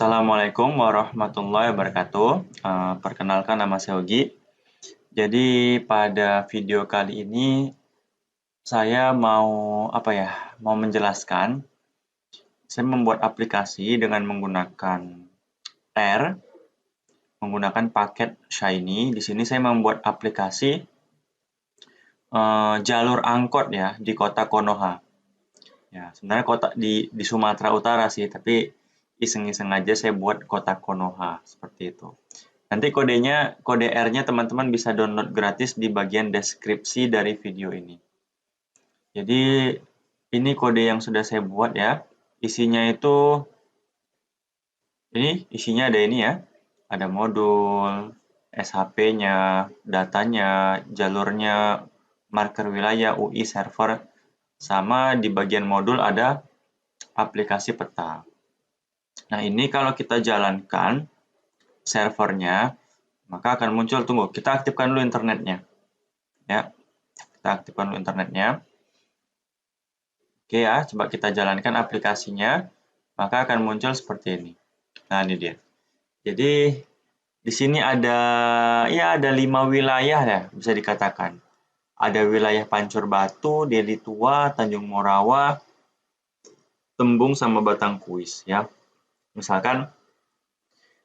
Assalamualaikum warahmatullahi wabarakatuh. Perkenalkan nama saya Ogi. Jadi pada video kali ini saya mau menjelaskan. Saya membuat aplikasi dengan menggunakan R, menggunakan paket Shiny. Di sini saya membuat aplikasi jalur angkot ya di kota Konoha. Ya, sebenarnya kota di Sumatera Utara sih, tapi iseng-iseng aja saya buat kota Konoha seperti itu. Nanti kode R-nya teman-teman bisa download gratis di bagian deskripsi dari video ini. Jadi ini kode yang sudah saya buat ya. Isinya ada ini ya. Ada modul, SHP-nya, datanya, jalurnya, marker wilayah, UI server, sama di bagian modul ada aplikasi peta. Nah, ini kalau kita jalankan servernya, maka akan muncul, kita aktifkan dulu internetnya. Ya, kita aktifkan dulu internetnya. Oke ya, coba kita jalankan aplikasinya, maka akan muncul seperti ini. Nah, ini dia. Jadi, di sini ada 5 wilayah ya, bisa dikatakan. Ada wilayah Pancur Batu, Deli Tua, Tanjung Morawa, Tembung, sama Batangkuis ya. Misalkan,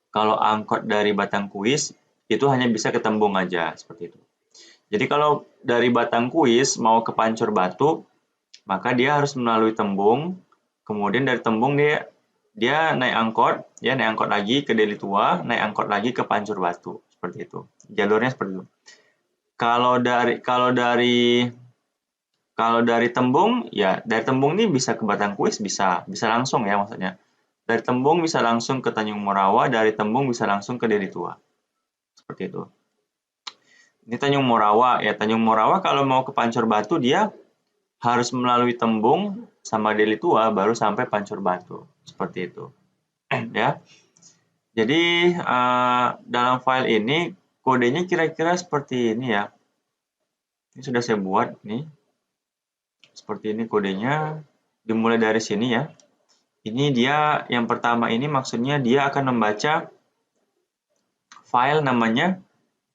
kalau angkot dari Batangkuis, itu hanya bisa ke Tembung aja, seperti itu. Jadi kalau dari Batangkuis mau ke Pancur Batu, maka dia harus melalui Tembung, kemudian dari Tembung dia naik angkot lagi ke Deli Tua, naik angkot lagi ke Pancur Batu, seperti itu. Jalurnya seperti itu. Kalau dari Tembung, ya dari Tembung ini bisa ke Batangkuis, bisa langsung ya maksudnya. Dari Tembung bisa langsung ke Tanjung Morawa, dari Tembung bisa langsung ke Deli Tua. Seperti itu. Ini Tanjung Morawa ya, Tanjung Morawa kalau mau ke Pancur Batu dia harus melalui Tembung sama Deli Tua baru sampai Pancur Batu. Seperti itu. Ya. Jadi dalam file ini kodenya kira-kira seperti ini ya. Ini sudah saya buat nih. Seperti ini kodenya. Dimulai dari sini ya. Ini dia yang pertama ini maksudnya dia akan membaca file namanya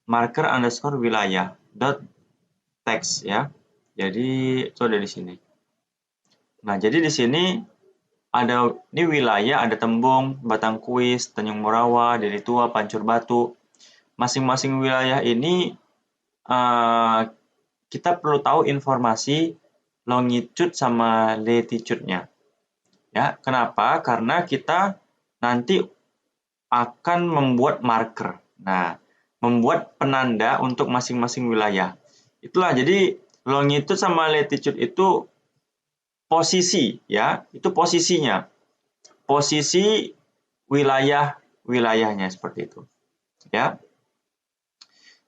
marker_wilayah.txt ya. Jadi itu ada di sini. Nah, jadi di sini ini wilayah, ada Tembung, Batangkuis, Tanjung Morawa, Deli Tua, Pancur Batu. Masing-masing wilayah ini kita perlu tahu informasi longitude sama latitude-nya. Ya, kenapa? Karena kita nanti akan membuat marker. Nah, membuat penanda untuk masing-masing wilayah. Itulah, jadi longitude sama latitude itu posisi ya, itu posisinya. Posisi wilayahnya seperti itu. Ya.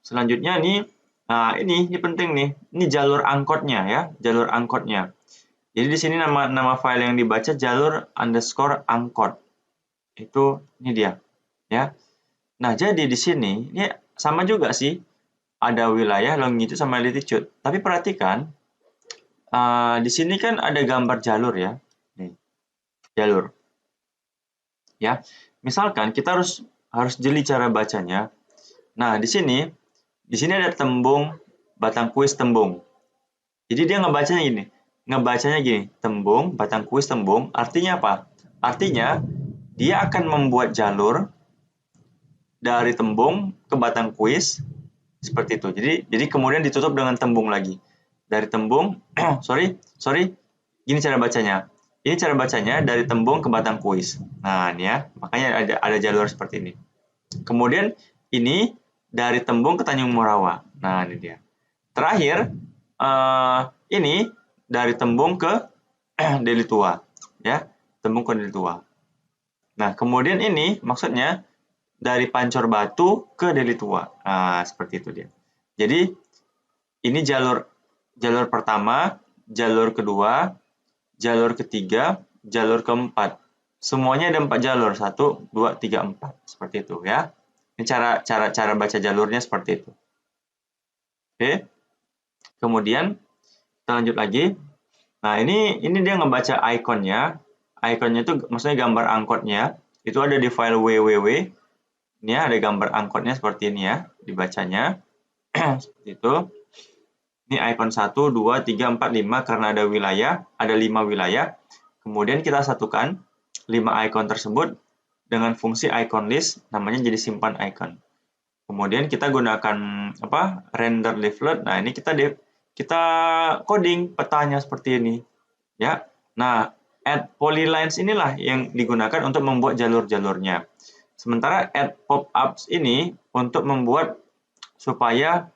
Selanjutnya nih, nah ini penting nih. Ini jalur angkotnya ya, jalur angkotnya. Jadi di sini nama file yang dibaca jalur_angkot. Itu ini dia, ya. Nah, jadi di sini ini sama juga sih. Ada wilayah, longitude sama latitude. Tapi perhatikan di sini kan ada gambar jalur ya. Nih. Jalur. Ya. Misalkan kita harus jeli cara bacanya. Nah, di sini ada Tembung, Batangkuis, Tembung. Jadi dia ngebacanya gini, Tembung, Batangkuis, Tembung. Artinya apa? Artinya dia akan membuat jalur dari Tembung ke Batangkuis seperti itu. Jadi kemudian ditutup dengan Tembung lagi. Dari Tembung, gini cara bacanya. Ini cara bacanya dari Tembung ke Batangkuis. Nah, ini ya, makanya ada jalur seperti ini. Kemudian ini dari Tembung ke Tanjung Morawa. Nah, ini dia. Terakhir, ini dari Tembung ke Deli Tua, ya, Tembung ke Deli Tua. Nah, kemudian ini maksudnya dari Pancur Batu ke Deli Tua. Nah, seperti itu dia. Jadi ini jalur pertama, jalur kedua, jalur ketiga, jalur keempat. Semuanya ada 4 jalur, 1, 2, 3, 4. Seperti itu ya. Ini cara baca jalurnya seperti itu. Oke. Kemudian kita lanjut lagi. Nah, ini dia ngebaca ikonnya. Ikonnya itu maksudnya gambar angkotnya. itu ada di file www. Ini ya, ada gambar angkotnya seperti ini ya, dibacanya. Seperti itu. Ini icon 1, 2, 3, 4, 5 karena ada wilayah, ada 5 wilayah. Kemudian kita satukan 5 icon tersebut dengan fungsi icon list, namanya jadi simpan icon. Kemudian kita gunakan render leaflet. Nah, ini kita coding petanya seperti ini. Ya. Nah, add polylines inilah yang digunakan untuk membuat jalur-jalurnya. Sementara add pop-ups ini untuk membuat supaya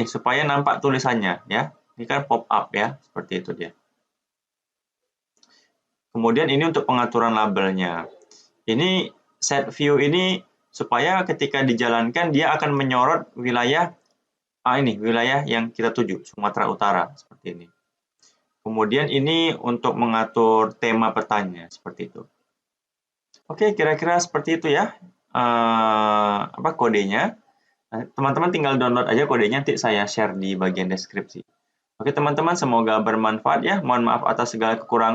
supaya nampak tulisannya ya. Ini kan pop-up ya, seperti itu dia. Kemudian ini untuk pengaturan labelnya. Ini set view ini supaya ketika dijalankan dia akan menyorot wilayah wilayah yang kita tuju, Sumatera Utara seperti ini. Kemudian ini untuk mengatur tema petanya seperti itu. Oke, kira-kira seperti itu ya. Kodenya. Teman-teman tinggal download aja kodenya, nanti saya share di bagian deskripsi. Oke teman-teman, semoga bermanfaat ya. Mohon maaf atas segala kekurangan.